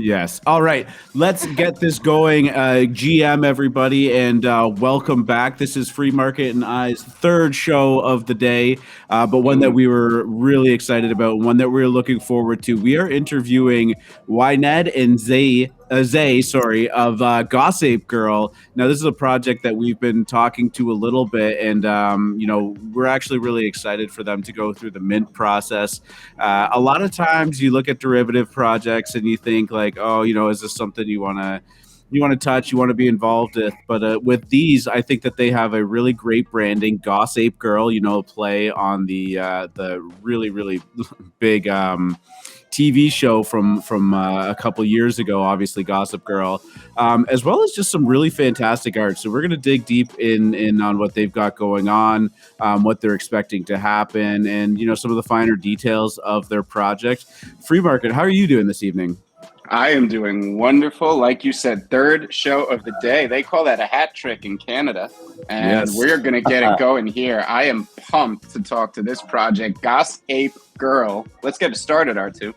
Yes. All right. Let's get this going. GM, everybody, and welcome back. This is Free Market and I's third show of the day, but one that we were really excited about, one that we're looking forward to. We are interviewing Wynedd and Zay, of Gossape Girl. Now, this is a project that we've been talking to a little bit, and we're actually really excited for them to go through the mint process. A lot of times, you look at derivative projects and you think like, oh, is this something you want to touch, you want to be involved with? But with these, I think that they have a really great branding. Gossape Girl, play on the really really big TV show from a couple years ago, obviously Gossip Girl, as well as just some really fantastic art. So we're going to dig deep in on what they've got going on, what they're expecting to happen, and some of the finer details of their project. Free Market, how are you doing this evening? I am doing wonderful. Like you said, third show of the day. They call that a hat trick in Canada. And we're going to get it going here. I am pumped to talk to this project, Gossape Girl. Let's get it started, R2.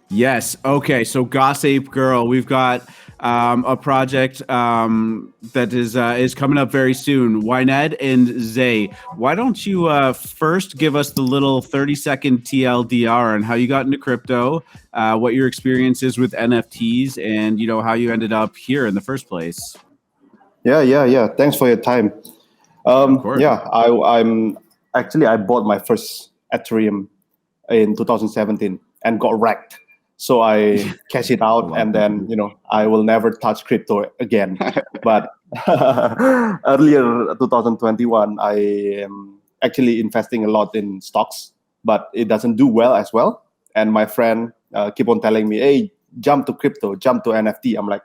Yes. Okay. So Gossape Girl, we've got a project that is coming up very soon. Wynedd and Zay, why don't you first give us the little 30-second TLDR on how you got into crypto, what your experience is with NFTs, and how you ended up here in the first place. Yeah. Thanks for your time. Of course. Yeah, I bought my first Ethereum in 2017 and got wrecked. So I cash it out, and then I will never touch crypto again. But earlier 2021, I am actually investing a lot in stocks, but it doesn't do well as well. And my friend keep on telling me, "Hey, jump to crypto, jump to NFT." I'm like,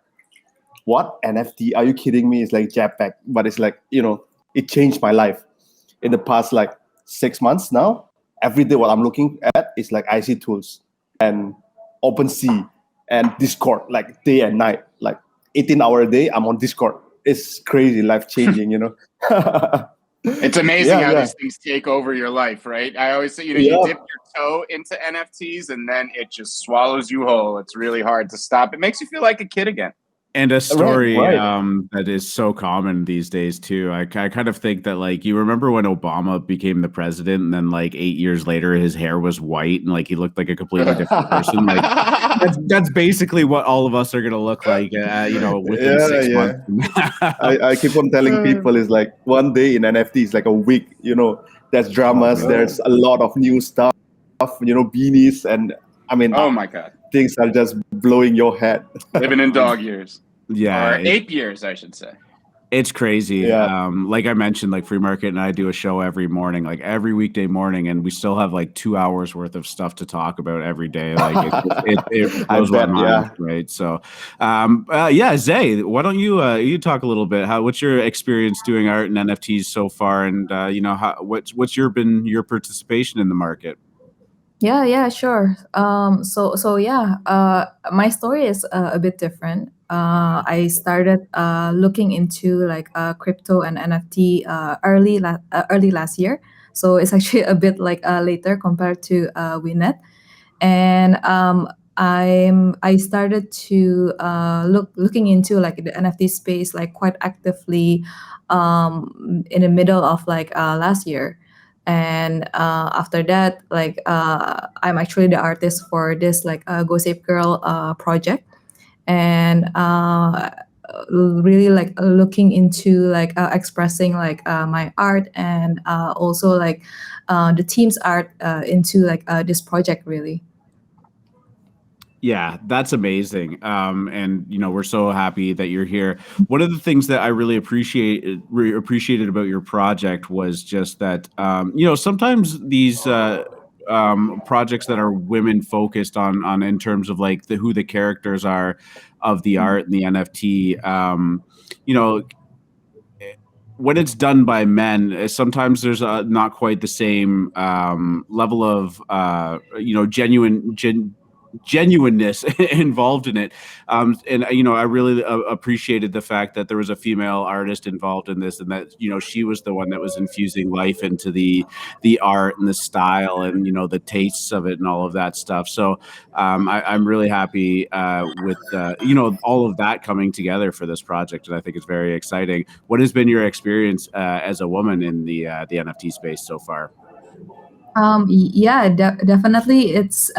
"What NFT? Are you kidding me?" It's like JPEG, but it's like it changed my life in the past 6 months now. Every day, what I'm looking at is like IC tools and OpenSea and Discord, like day and night, like 18-hour a day. I'm on Discord. It's crazy, life changing. It's amazing how these things take over your life, right? I always say, you dip your toe into NFTs and then it just swallows you whole. It's really hard to stop. It makes you feel like a kid again. And a story that is so common these days too. I kind of think that you remember when Obama became the president, and then 8 years later his hair was white and he looked like a completely different person. That's basically what all of us are gonna look like, within 6 months. I keep on telling people is like one day in NFT is like a week. There's dramas. There's a lot of new stuff. Beanies, and I mean, oh my god, things are just blowing your head. Living in dog years. Yeah, or ape years, I should say. It's crazy. Yeah. Like I mentioned, Free Market and I do a show every morning, every weekday morning, and we still have 2 hours worth of stuff to talk about every day. It blows my mind, right? So, Zay, why don't you talk a little bit? What's your experience doing art and NFTs so far, and what's been your participation in the market? Yeah, sure. My story is a bit different. I started looking into crypto and NFT early last year. So it's actually a bit later compared to Wynedd. And I started to looking into the NFT space quite actively in the middle of last year. And after that, I'm actually the artist for this Gossape Girl project, and really looking into expressing my art, and also the team's art into this project really. Yeah, that's amazing. And we're so happy that you're here. One of the things that I really appreciated about your project was just that sometimes these projects that are women focused on in terms of who the characters are of the art and the NFT, when it's done by men, sometimes there's genuineness involved in it. And I really appreciated the fact that there was a female artist involved in this, and that she was the one that was infusing life into the art and the style and the tastes of it and all of that stuff. So I'm really happy with all of that coming together for this project, and I think it's very exciting. What has been your experience as a woman in the NFT space so far? Yeah, definitely. It's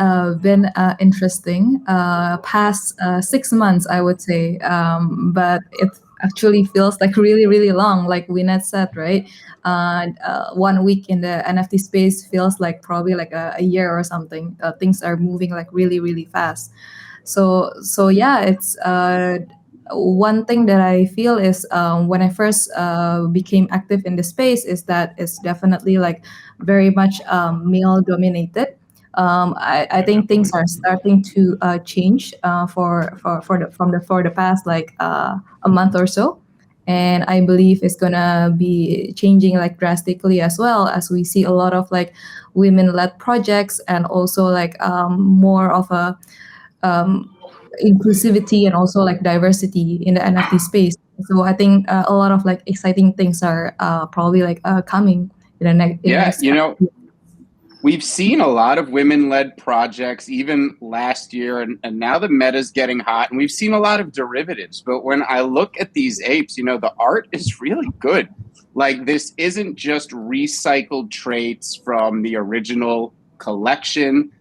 been interesting. Past 6 months, I would say. But it actually feels like really, really long, like Wynedd said, right? 1 week in the NFT space feels like probably like a year or something. Things are moving like really, really fast. So yeah, it's one thing that I feel is when I first became active in the space is that it's definitely like very much male dominated. I think things are starting to change for the past like a month or so, and I believe it's gonna be changing like drastically as well, as we see a lot of like women-led projects and also like more of a inclusivity and also like diversity in the NFT space. So I think a lot of like exciting things are probably like coming in the next. We've seen a lot of women-led projects even last year, and now the meta's getting hot, and we've seen a lot of derivatives. But when I look at these apes, the art is really good. Like, this isn't just recycled traits from the original collection.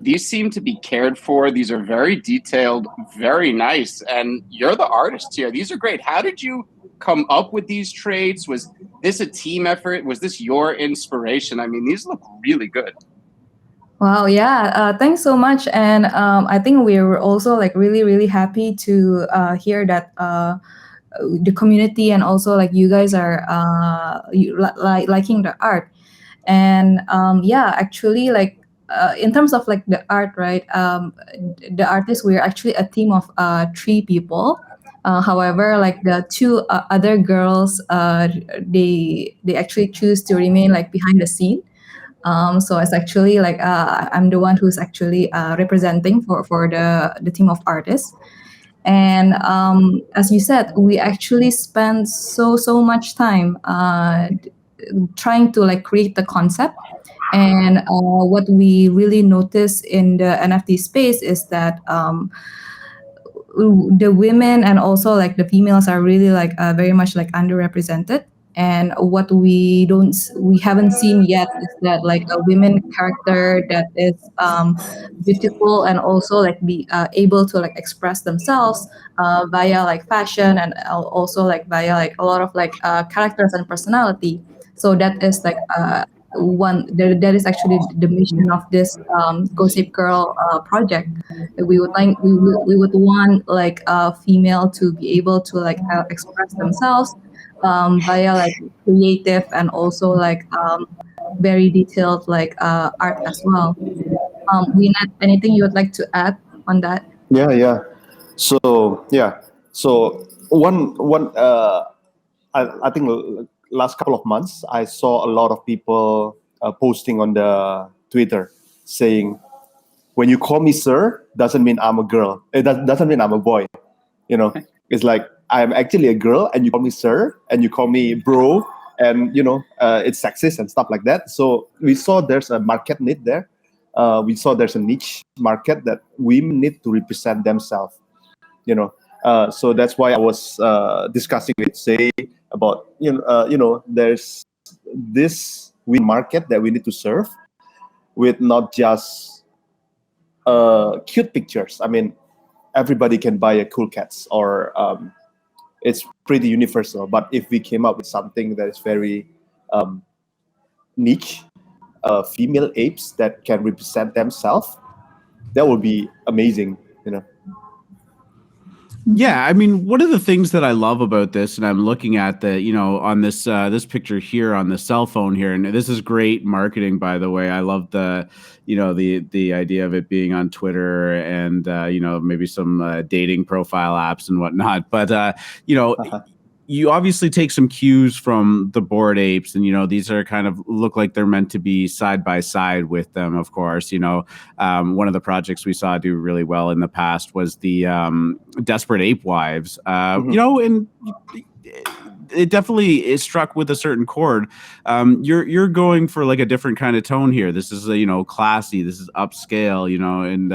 These seem to be cared for. These are very detailed, very nice, and you're the artist here. These are great. How did you come up with these traits? Was this a team effort? Was this your inspiration? I mean, these look really good. Wow, yeah, thanks so much. And I think we were also like really, really happy to hear that the community and also like you guys are liking the art. And yeah, actually like in terms of like the art, right? The artists, we're actually a team of 3 people. However, like the two other girls, they actually choose to remain like behind the scene. So it's actually like I'm the one who's actually representing for the team of artists. And as you said, we actually spend so much time trying to like create the concept. And what we really notice in the NFT space is that the women and also like the females are really like very much like underrepresented. And what we haven't seen yet is that like a women character that is beautiful and also like be able to like express themselves via like fashion and also like via like a lot of like characters and personality. So that is like that is actually the mission of this Gossip Girl project. We would want like a female to be able to like express themselves via like creative and also like very detailed like art as well. Wynedd, anything you would like to add on that? Yeah. So one I think last couple of months I saw a lot of people posting on the Twitter saying, when you call me sir, doesn't mean I'm a girl. It doesn't mean I'm a boy. It's like I'm actually a girl, and you call me sir, and you call me bro, and it's sexist and stuff like that. So we saw there's a market need there. We saw there's a niche market that women need to represent themselves. So that's why I was discussing with Say about there's this women market that we need to serve with not just cute pictures. I mean, everybody can buy a cool cats, or it's pretty universal. But if we came up with something that is very niche, female apes that can represent themselves, that would be amazing. Yeah, I mean, one of the things that I love about this, and I'm looking at on this this picture here on the cell phone here, and this is great marketing, by the way. I love the the idea of it being on Twitter and maybe some dating profile apps and whatnot. But you obviously take some cues from the Bored Apes, and these are kind of look like they're meant to be side by side with them. Of course, one of the projects we saw do really well in the past was the Desperate Ape Wives. And it definitely is struck with a certain chord. You're going for like a different kind of tone here. This is classy. This is upscale. And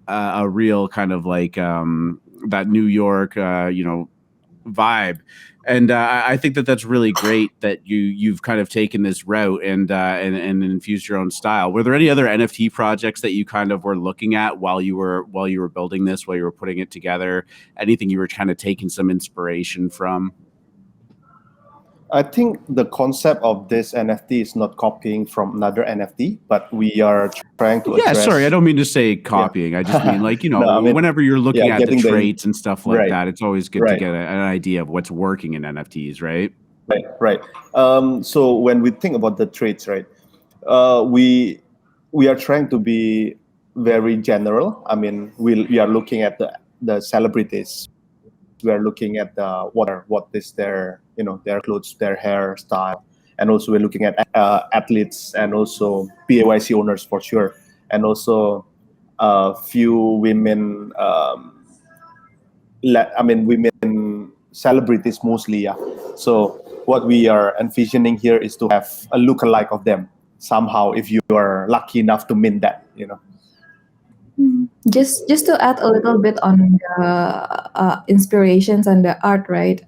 a real kind of like that New York vibe. And I think that's really great that you've kind of taken this route and infused your own style. Were there any other NFT projects that you kind of were looking at while you were building this, while you were putting it together? Anything you were kind of taking some inspiration from? I think the concept of this NFT is not copying from another NFT, but we are trying to address... Yeah, sorry, I don't mean to say copying. I just mean like, whenever you're looking at the traits and stuff like that, it's always good to get an idea of what's working in NFTs, right? Right. So when we think about the traits, right, we are trying to be very general. I mean, we are looking at the celebrities. We are looking at what is their their clothes, their hairstyle, and also we're looking at athletes and also PAYC owners for sure, and also a few women. Women celebrities mostly. Yeah. So what we are envisioning here is to have a lookalike of them somehow, if you are lucky enough to mint that. Just to add a little bit on the inspirations and the art, right?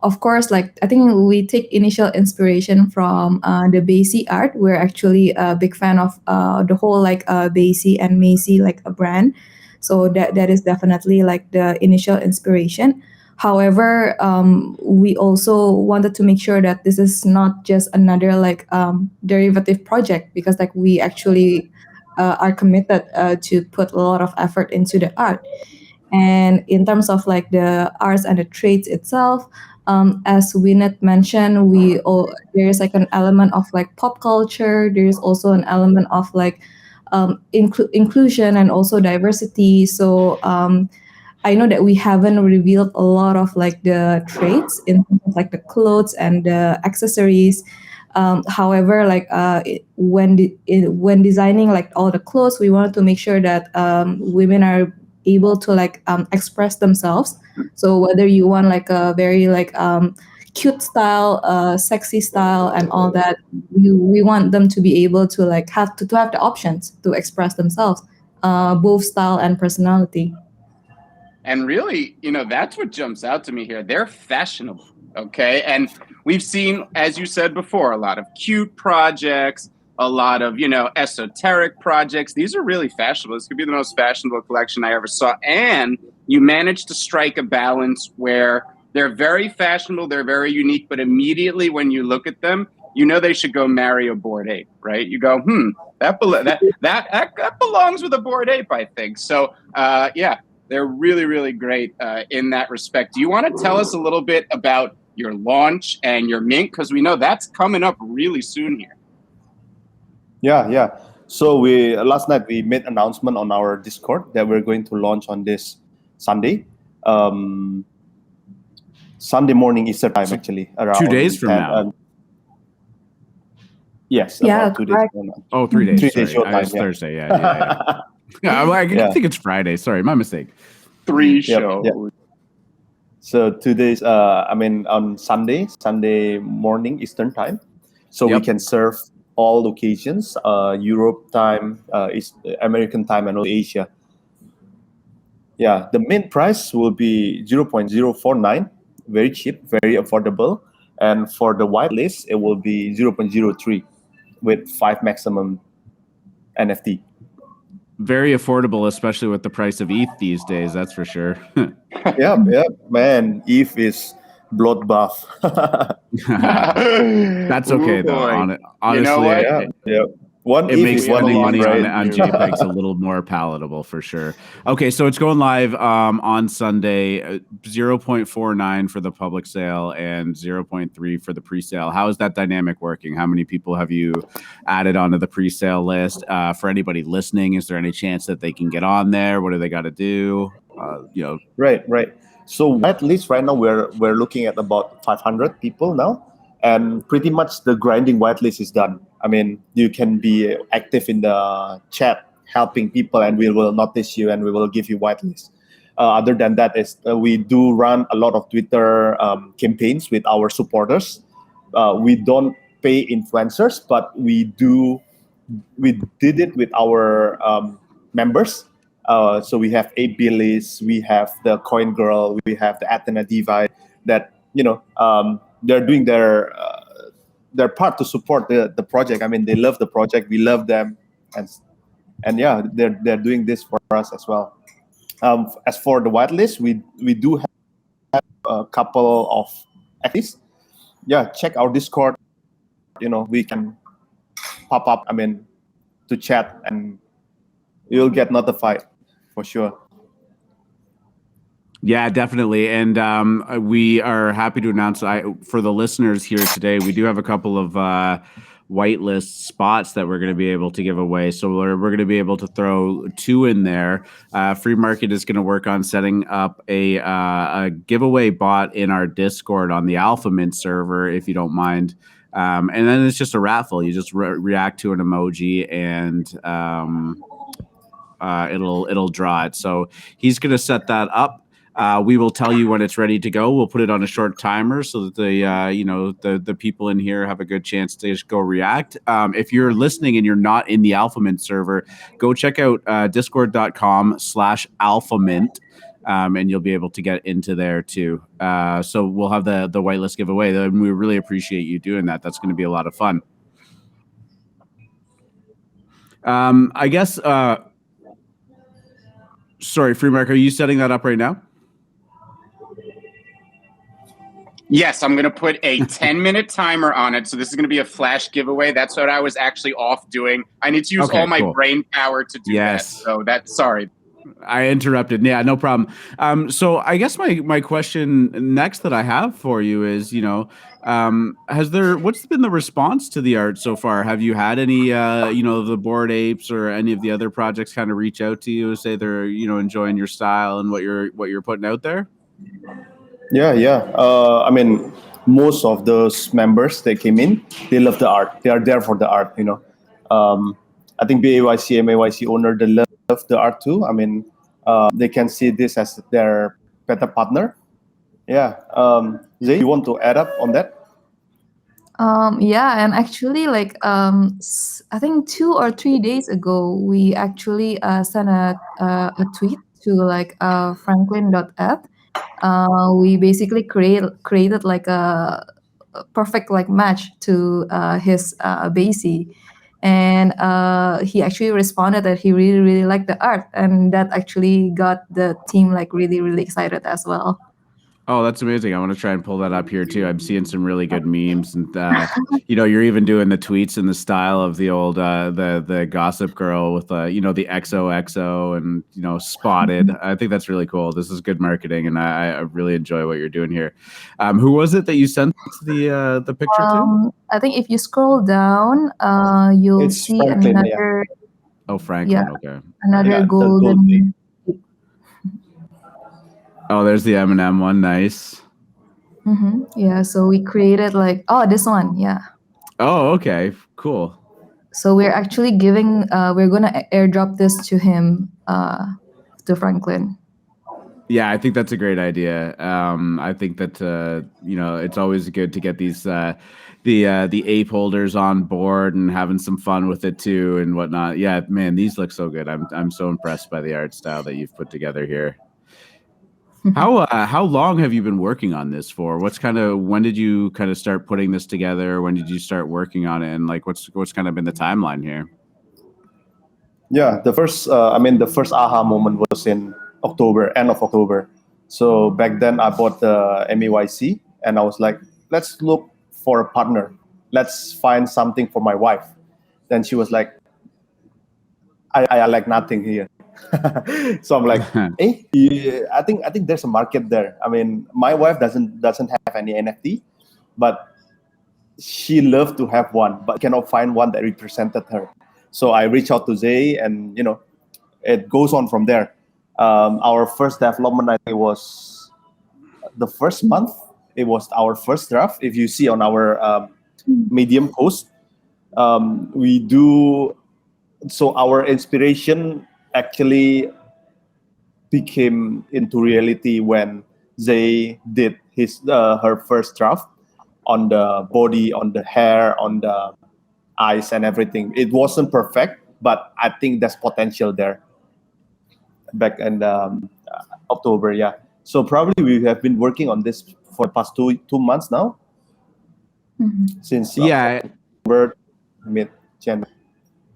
Of course, like I think we take initial inspiration from the Basie art. We're actually a big fan of the whole like Basie and Macy like a brand, so that is definitely like the initial inspiration. However, we also wanted to make sure that this is not just another like derivative project, because like we actually are committed to put a lot of effort into the art. And in terms of like the arts and the traits itself, as Wynedd mentioned, there is like an element of like pop culture. There is also an element of like inclusion and also diversity. So I know that we haven't revealed a lot of like the traits in terms of like the clothes and the accessories. However, like when designing like all the clothes, we wanted to make sure that women are able to like express themselves. So whether you want like a very like cute style, sexy style, and all that, we want them to be able to like have the options to express themselves, both style and personality. And really, that's what jumps out to me here. They're fashionable, okay? And we've seen, as you said before, a lot of cute projects, a lot of, esoteric projects. These are really fashionable. This could be the most fashionable collection I ever saw. And you managed to strike a balance where they're very fashionable, they're very unique, but immediately when you look at them, they should go marry a Bored Ape, right? You go, that belongs with a Bored Ape, I think. So, yeah. They're really, really great in that respect. Do you want to tell us a little bit about your launch and your mint? Because we know that's coming up really soon here. Yeah. So last night we made an announcement on our Discord that we're going to launch on this Sunday. Sunday morning Eastern time, actually. Around 2 days from now. Yes. Yeah. About 2 days from now. Oh, 3 days. 3 days your time. Thursday. Yeah. I think it's Friday. Sorry, my mistake. 3 shows. Yep. So 2 days. On Sunday morning Eastern time. So we can serve all locations: Europe time, American time, and Asia. Yeah, the mint price will be 0.049, very cheap, very affordable. And for the whitelist, it will be 0.03 with 5 maximum NFT. Very affordable, especially with the price of ETH these days. That's for sure. Yeah, man. ETH is bloodbath. That's okay though. Honestly, you know what? Yeah. It makes spending money on JPEGs a little more palatable for sure. Okay, so it's going live on Sunday, 0.49 for the public sale and 0.3 for the pre-sale. How is that dynamic working? How many people have you added onto the pre-sale list? For anybody listening, is there any chance that they can get on there? What do they got to do? Right. So whitelist right now we're looking at about 500 people now, and pretty much the grinding whitelist is done. I mean, you can be active in the chat, helping people, and we will notice you and we will give you whitelist. Other than that, we do run a lot of Twitter campaigns with our supporters. We don't pay influencers, but we did it with our members. So we have Ape Billies, we have the Coin Girl, we have the Athena Divide. That they're doing their part to support the project. I mean, they love the project, we love them, and yeah, they're doing this for us as well. As for the whitelist, we do have a couple of activities. Yeah, check our Discord. We can pop up. I mean, to chat, and you'll get notified for sure. Yeah, definitely. And we are happy to announce for the listeners here today, we do have a couple of whitelist spots that we're going to be able to give away. So we're going to be able to throw 2 in there. Free Market is going to work on setting up a giveaway bot in our Discord on the AlphaMint server, if you don't mind. And then it's just a raffle. You just react to an emoji and it'll draw it. So he's going to set that up. We will tell you when it's ready to go. We'll put it on a short timer so that the people in here have a good chance to just go react. If you're listening and you're not in the AlphaMint server, go check out discord.com/AlphaMint. And you'll be able to get into there too. So we'll have the whitelist giveaway. And we really appreciate you doing that. That's going to be a lot of fun. I guess, sorry, Free Mark, are you setting that up right now? Yes, I'm going to put a 10-minute timer on it. So this is going to be a flash giveaway. That's what I was actually off doing. I need to use all my brain power to do that. So sorry. I interrupted. Yeah, no problem. So I guess my question next that I have for you is, what's been the response to the art so far? Have you had any, the Bored Apes or any of the other projects kind of reach out to you and say they're, enjoying your style and what you're putting out there? Yeah. I mean, most of those members that came in, they love the art. They are there for the art. I think BAYC, MAYC owner, they love the art too. I mean, they can see this as their better partner. Yeah. Zay, you want to add up on that? Yeah, and actually, I think 2 or 3 days ago, we actually sent a tweet to Franklin.app. We basically created like a perfect match to his Basie. And he actually responded that he really, really liked the art. And that actually got the team really, really excited as well. Oh, that's amazing. I want to try and pull that up here too. I'm seeing some really good memes, and you're even doing the tweets in the style of the old the Gossape Girl with the XOXO and spotted. I think that's really cool. This is good marketing, and I really enjoy what you're doing here. Who was it that you sent the picture to? I think if you scroll down, you'll see Franklin, another. Yeah. Oh, Franklin. Yeah, okay. another golden. Oh, there's the M&M one. Nice. Yeah, so we created this one. Yeah. Oh, okay. Cool. So we're actually we're going to airdrop this to him, to Franklin. Yeah, I think that's a great idea. I think that, it's always good to get these, the ape holders on board and having some fun with it too and whatnot. Yeah, man, these look so good. I'm so impressed by the art style that you've put together here. How long have you been working on this for? When did you kind of start putting this together? When did you start working on it? And what's kind of been the timeline here? Yeah, the first aha moment was in October, end of October. So back then I bought the MAYC and I was like, let's look for a partner. Let's find something for my wife. Then she was like, I like nothing here. So I'm like, hey, I think there's a market there. I mean, my wife doesn't have any NFT, but she loved to have one, but cannot find one that represented her. So I reached out to Zay, and it goes on from there. Our first development, I think, was the first month, it was our first draft. If you see on our Medium post, we do. So our inspiration actually became into reality when they did her first draft on the body, on the hair, on the eyes, and everything. It wasn't perfect, but I think there's potential there. Back in October, yeah. So probably we have been working on this for the past two months now, since October, mid-January.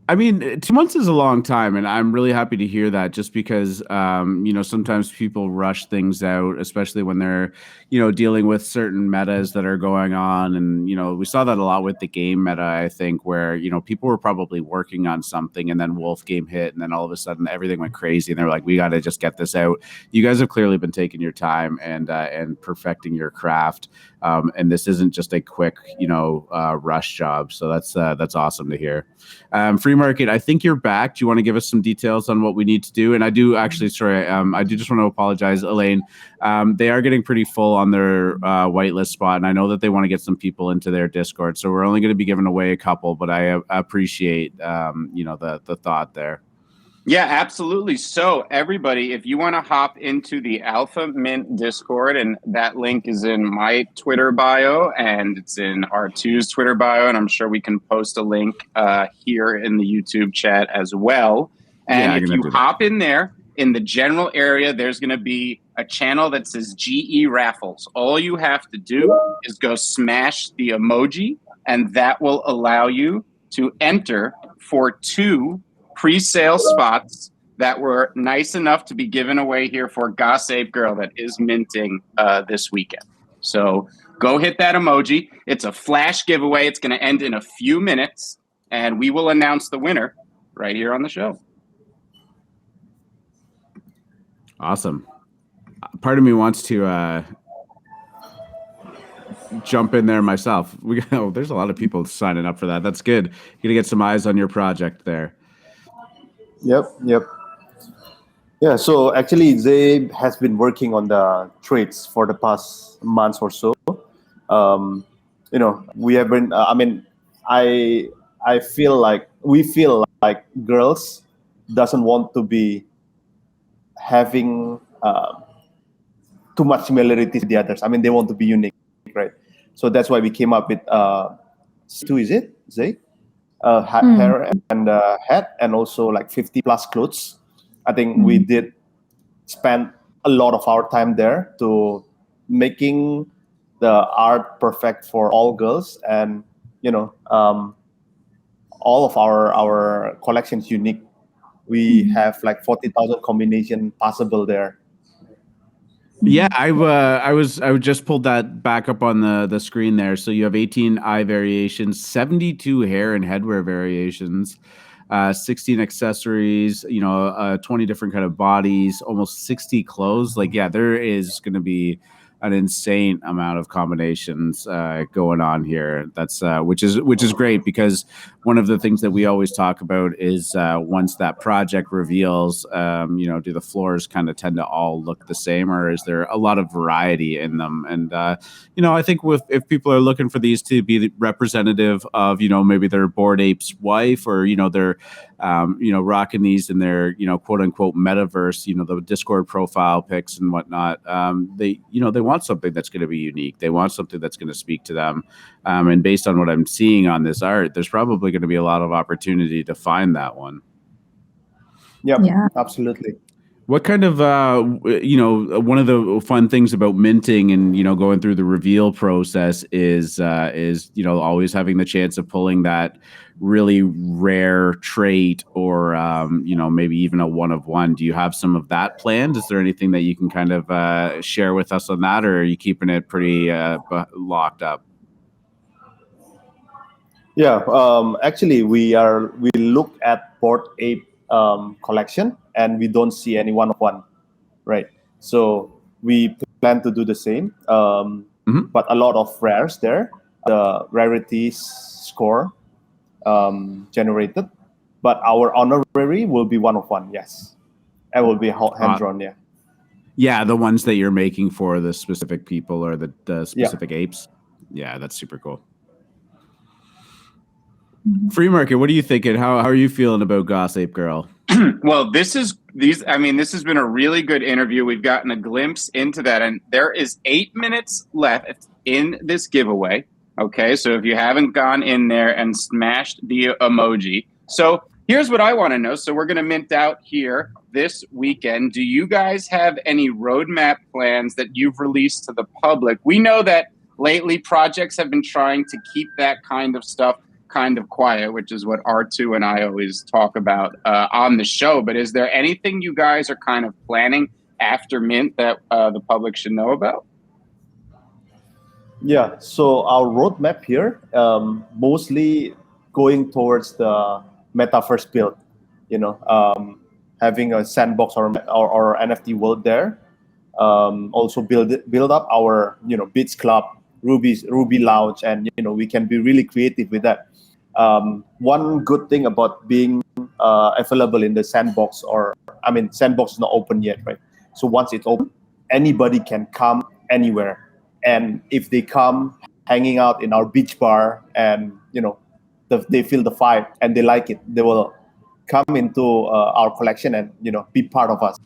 I mean, 2 months is a long time, and I'm really happy to hear that. Just because, sometimes people rush things out, especially when they're, dealing with certain metas that are going on, and we saw that a lot with the game meta. I think where people were probably working on something, and then Wolf Game hit, and then all of a sudden everything went crazy, and they're like, "We got to just get this out." You guys have clearly been taking your time and perfecting your craft, and this isn't just a quick, rush job. So that's awesome to hear. Free Market, I think you're back. Do you want to give us some details on what we need to do? And I do actually, sorry, I do just want to apologize, Elaine. They are getting pretty full on their whitelist spot, and I know that they want to get some people into their Discord. So we're only going to be giving away a couple, but I appreciate the thought there. Yeah, absolutely. So everybody, if you want to hop into the AlphaMint Discord, and that link is in my Twitter bio and it's in R2's Twitter bio, and I'm sure we can post a link here in the YouTube chat as well. And if you hop in there, in the general area, there's going to be a channel that says GE Raffles. All you have to do is go smash the emoji, and that will allow you to enter for 2 pre-sale spots that were nice enough to be given away here for Gossape Girl that is minting this weekend. So go hit that emoji. It's a flash giveaway. It's going to end in a few minutes, and we will announce the winner right here on the show. Awesome. Part of me wants to jump in there myself. There's a lot of people signing up for that. That's good. You're going to get some eyes on your project there. Yep. Yeah, so actually they has been working on the trades for the past months or so. We have been, I feel like, we feel like girls doesn't want to be having too much similarity to the others. I mean, they want to be unique, right? So that's why we came up with Z3y, is it? Z? Hair and hat, and also like 50 plus clothes. I think we did spend a lot of our time there to making the art perfect for all girls, and all of our collections unique. We have like 40,000 combination possible there. Yeah, I would just pulled that back up on the screen there. So you have 18 eye variations, 72 hair and headwear variations, 16 accessories, 20 different kind of bodies, almost 60 clothes. Like, yeah, there is going to be an insane amount of combinations going on here. That's which is great, because one of the things that we always talk about is once that project reveals, do the floors kind of tend to all look the same, or is there a lot of variety in them? And I think if people are looking for these to be representative of maybe their Bored Ape's wife, or they're rocking these in their quote unquote metaverse, the Discord profile pics and whatnot, they want something that's going to be unique. They want something that's going to speak to them. And based on what I'm seeing on this art, there's probably going to be a lot of opportunity to find that one. Yep, yeah, absolutely. What kind of, one of the fun things about minting and, going through the reveal process is always having the chance of pulling that really rare trait, or, maybe even a one of one. Do you have some of that planned? Is there anything that you can kind of share with us on that, or are you keeping it pretty locked up? Yeah, actually we look at Bored Ape collection, and we don't see any one of one, right? So we plan to do the same, but a lot of rares there, the rarity score generated, but our honorary will be one of one. Yes, it will be hand drawn. Yeah, the ones that you're making for the specific people or the specific apes. Yeah, that's super cool. Free market, what are you thinking? How are you feeling about Gossape Girl? Well, this has been a really good interview. We've gotten a glimpse into that, and there is 8 minutes left in this giveaway. Okay, so if you haven't gone in there and smashed the emoji, so here's what I want to know. So we're going to mint out here this weekend. Do you guys have any roadmap plans that you've released to the public? We know that lately projects have been trying to keep that kind of stuff kind of quiet, which is what R2 and I always talk about on the show. But is there anything you guys are kind of planning after mint that the public should know about? Yeah, so our roadmap here, mostly going towards the metaverse build, having a sandbox or NFT world there. Also build up our, Beats Club, Ruby Lounge, and, we can be really creative with that. One good thing about being available in the sandbox, sandbox is not open yet, right? So once it's open, anybody can come anywhere. And if they come hanging out in our beach bar and, they feel the vibe and they like it, they will come into our collection and, be part of us.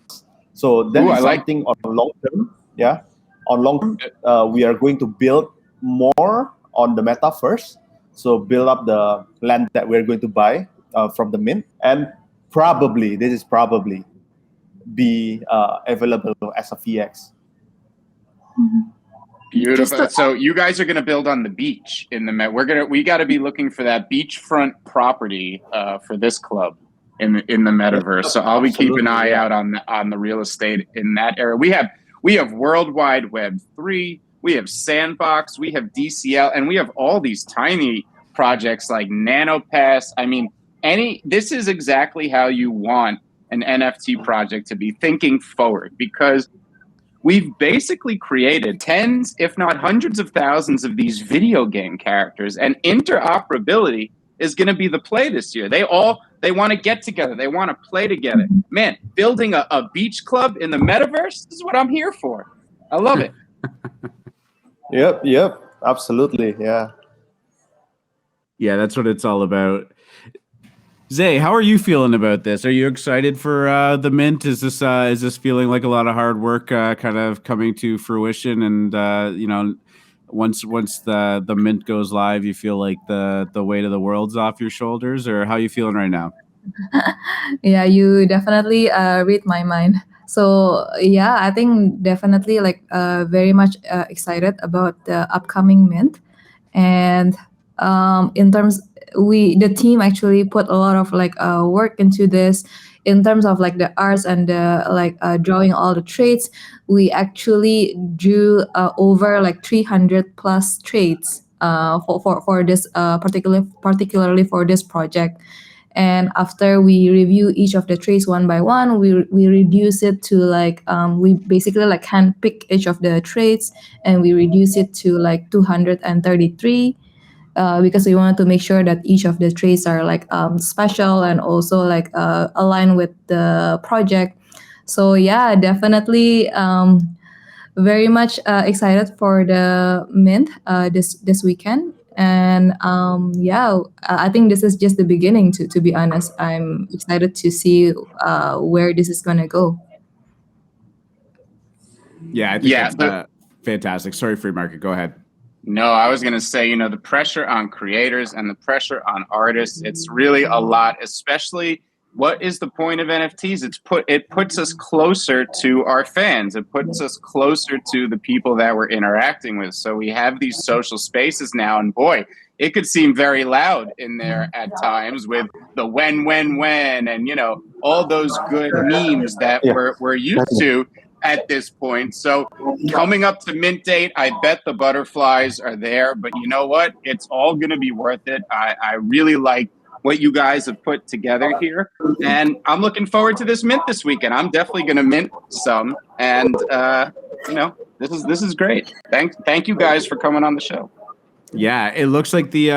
So that is something on long term. Yeah. On long term, we are going to build more on the metaverse. So build up the land that we're going to buy from the mint, and probably be available as a VX. Beautiful. So you guys are going to build on the beach in the we got to be looking for that beachfront property for this club in the metaverse. So I'll be keeping an eye out on the real estate in that area. We have World Wide Web 3, we have Sandbox, we have DCL, and we have all these tiny projects like NanoPass. I mean, this is exactly how you want an NFT project to be thinking forward, because we've basically created tens, if not hundreds of thousands of these video game characters, and interoperability is going to be the play this year. They want to get together. They want to play together. Man, building a beach club in the metaverse, this is what I'm here for. I love it. Yep. Absolutely. Yeah. Yeah, that's what it's all about. Zay, how are you feeling about this? Are you excited for the mint? Is this feeling like a lot of hard work kind of coming to fruition? And once the mint goes live, you feel like the weight of the world's off your shoulders? Or how are you feeling right now? Yeah, you definitely read my mind. So yeah, I think definitely very much excited about the upcoming mint. And in terms, the team actually put a lot of work into this. In terms of the arts and drawing all the traits, we actually drew over 300 plus traits for this particularly for this project. And after we review each of the traits one by one, we reduce it to we basically hand pick each of the traits, and we reduce it to 233. Because we wanted to make sure that each of the traits are special and also align with the project. So yeah, definitely very much excited for the mint this weekend. And I think this is just the beginning. To be honest, I'm excited to see where this is gonna go. Yeah, I think that's fantastic. Sorry, Free Market, go ahead. No, I was going to say, the pressure on creators and the pressure on artists, it's really a lot, especially what is the point of NFTs? It puts us closer to our fans. It puts us closer to the people that we're interacting with. So we have these social spaces now, and boy, it could seem very loud in there at times with the when, and, all those good memes that we're used to at this point. So coming up to mint date, I bet the butterflies are there, but you know what? It's all going to be worth it. I really like what you guys have put together here, and I'm looking forward to this mint this weekend. I'm definitely going to mint some, and this is great. Thank you guys for coming on the show. Yeah, it looks like the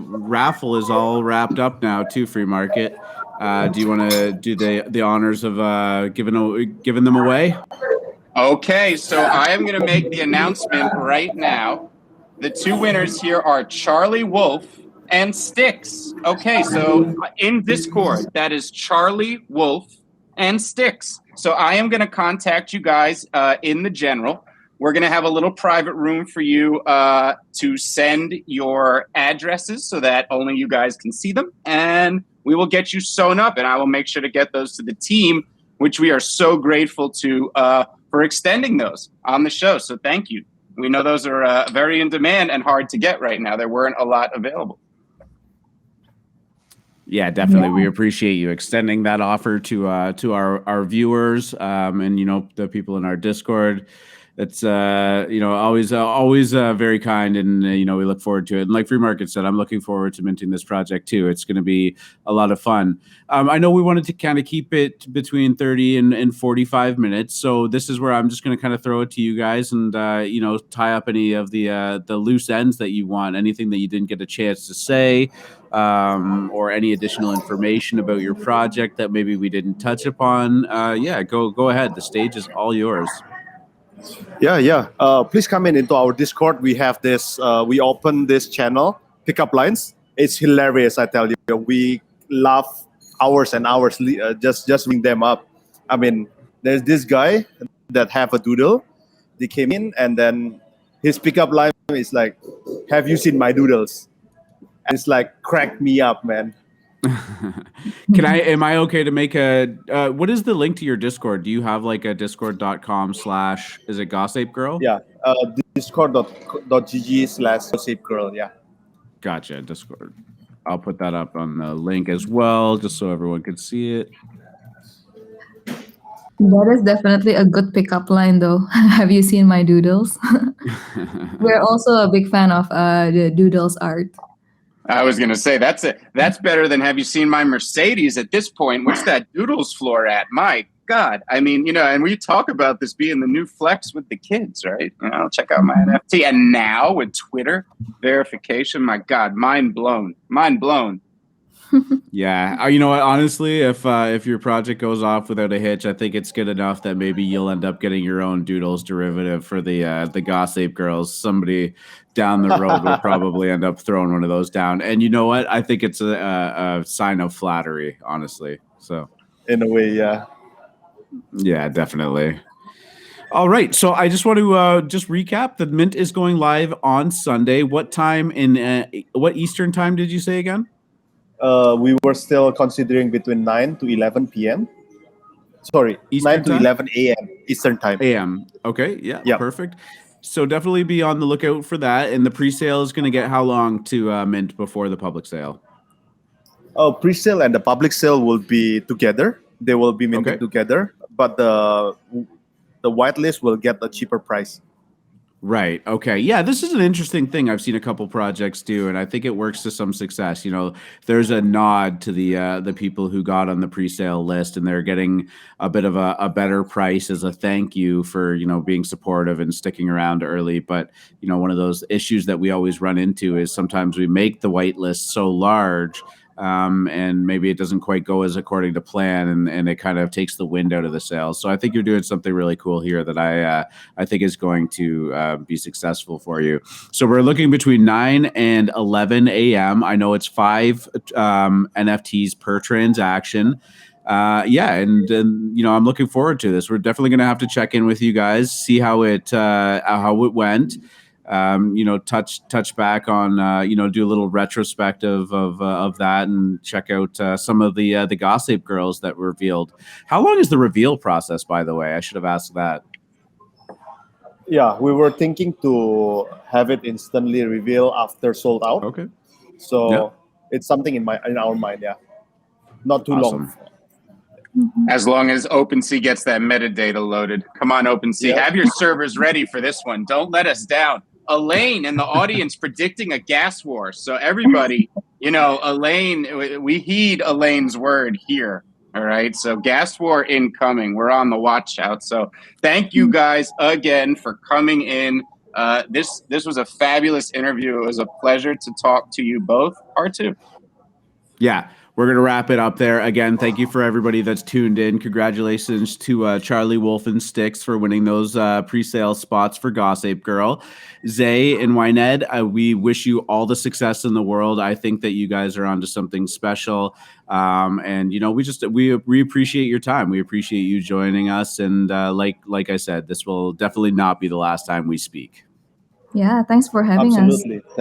raffle is all wrapped up now too, Free Market. Do you want to do the honors of giving them away? Okay, so I am going to make the announcement right now. The two winners here are Charlie Wolf and Styx. Okay, so in Discord, that is Charlie Wolf and Styx. So I am going to contact you guys in the general. We're going to have a little private room for you to send your addresses so that only you guys can see them. And we will get you sewn up, and I will make sure to get those to the team, which we are so grateful to for extending those on the show. So thank you. We know those are very in demand and hard to get right now. There weren't a lot available. Yeah, definitely. Yeah. We appreciate you extending that offer to our viewers and, you know, the people in our Discord. It's, you know, always very kind, and, you know, we look forward to it. And like Free Market said, I'm looking forward to minting this project too. It's going to be a lot of fun. I know we wanted to kind of keep it between 30 and 45 minutes. So this is where I'm just going to kind of throw it to you guys and, you know, tie up any of the loose ends that you want, anything that you didn't get a chance to say, or any additional information about your project that maybe we didn't touch upon. Yeah, go ahead. The stage is all yours. Yeah. Please come into our Discord. We have this. We open this channel, Pickup Lines. It's hilarious, I tell you. We laugh hours and hours just reading them up. I mean, there's this guy that have a doodle. They came in, and then his pickup line is like, "Have you seen my doodles?" And it's like, crack me up, man. Am I okay to make what is the link to your Discord? Do you have like a discord.com/ is it GossapeGirl? Yeah, discord.gg/GossapeGirl. Yeah. Gotcha. Discord. I'll put that up on the link as well, just so everyone can see it. That is definitely a good pickup line, though. Have you seen my doodles? We're also a big fan of the Doodles art. I was going to say, that's better than have you seen my Mercedes at this point? What's that Doodles floor at? My God. I mean, you know, and we talk about this being the new flex with the kids, right? You know, check out my NFT. And now with Twitter verification, my God, mind blown. Yeah, you know what? Honestly, if your project goes off without a hitch, I think it's good enough that maybe you'll end up getting your own Doodles derivative for the Gossape Girls. Somebody down the road will probably end up throwing one of those down. And you know what? I think it's a sign of flattery, honestly. So, in a way, yeah. Yeah, definitely. All right, so I just want to just recap. The mint is going live on Sunday. What time what Eastern time did you say again? We were still considering between 9 to 11 p.m. Sorry, Eastern 9 to time? 11 a.m. Eastern time. A.m. Okay, yeah, perfect. So definitely be on the lookout for that. And the pre-sale is going to get how long to mint before the public sale? Oh, pre-sale and the public sale will be together. They will be minted together, but the whitelist will get a cheaper price. Right. Okay. Yeah, this is an interesting thing I've seen a couple projects do, and I think it works to some success. You know, there's a nod to the people who got on the pre-sale list, and they're getting a bit of a better price as a thank you for, you know, being supportive and sticking around early. But, you know, one of those issues that we always run into is sometimes we make the whitelist so large, and maybe it doesn't quite go as according to plan, and it kind of takes the wind out of the sales. So I think you're doing something really cool here that I think is going to be successful for you. So we're looking between 9 and 11 a.m. I know it's 5 NFTs per transaction. Yeah, and you know, I'm looking forward to this. We're definitely going to have to check in with you guys, see how it went. You know, touch back on, you know, do a little retrospective of that, and check out some of the Gossape Girls that were revealed. How long is the reveal process, by the way? I should have asked that. Yeah, we were thinking to have it instantly reveal after sold out. Okay. So it's something in our mind. Yeah, not too long. As long as OpenSea gets that metadata loaded. Come on, OpenSea, have your servers ready for this one. Don't let us down. Elaine in the audience predicting a gas war. So everybody, you know, Elaine, we heed Elaine's word here. All right. So gas war incoming. We're on the watch out. So thank you guys again for coming in. This was a fabulous interview. It was a pleasure to talk to you both. Part 2. Yeah. we're going to wrap it up there. Again, thank you for everybody that's tuned in. Congratulations to Charlie Wolf and Sticks for winning those pre-sale spots for Gossape Girl. Z3y and Wynedd, we wish you all the success in the world. I think that you guys are onto something special. And you know, we appreciate your time. We appreciate you joining us. And like I said, this will definitely not be the last time we speak. Yeah, thanks for having us. Absolutely.